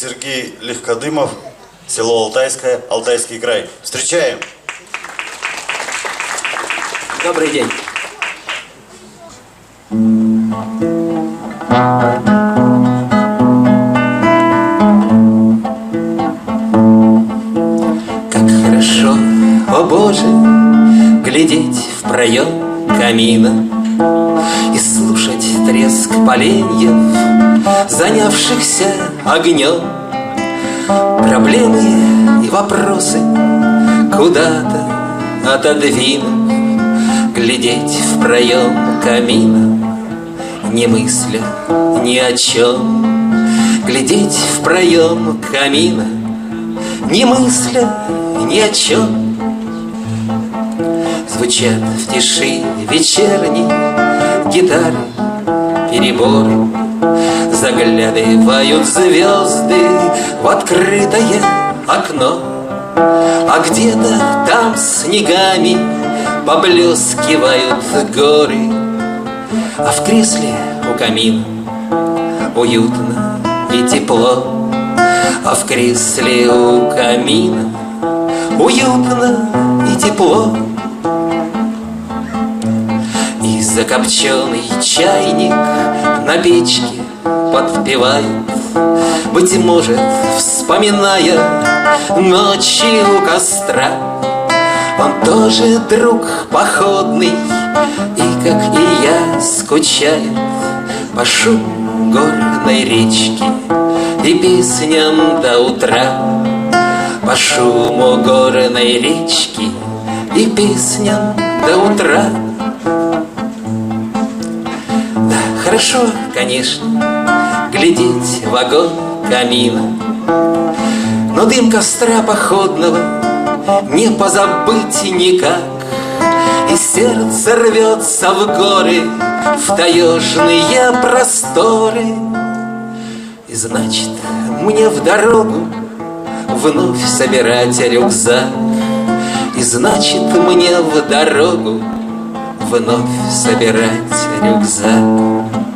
Сергей Легкодымов, село Алтайское, Алтайский край. Встречаем! Добрый день. Как хорошо, о Боже, глядеть в проем камина и слушать треск поленьев, занявшихся огнем. Проблемы и вопросы куда-то отодвинув, глядеть в проем камина, не мысля ни о чем. Глядеть в проем камина, не мысля ни о чем. Звучат в тиши вечерней гитары, переборы, заглядывают звезды в открытое окно. А где-то там снегами поблескивают горы, а в кресле у камина уютно и тепло. А в кресле у камина уютно и тепло. И закопченный чайник на печке подпевает, быть может, вспоминая ночи у костра. Он тоже друг походный, и, как и я, скучает по шуму горной речки и песням до утра. По шуму горной речки и песням до утра. Да, хорошо, конечно, глядеть в огонь камина, но дым костра походного не позабыть никак. И сердце рвется в горы, в таежные просторы. И значит, мне в дорогу вновь собирать рюкзак. И значит, мне в дорогу вновь собирать рюкзак.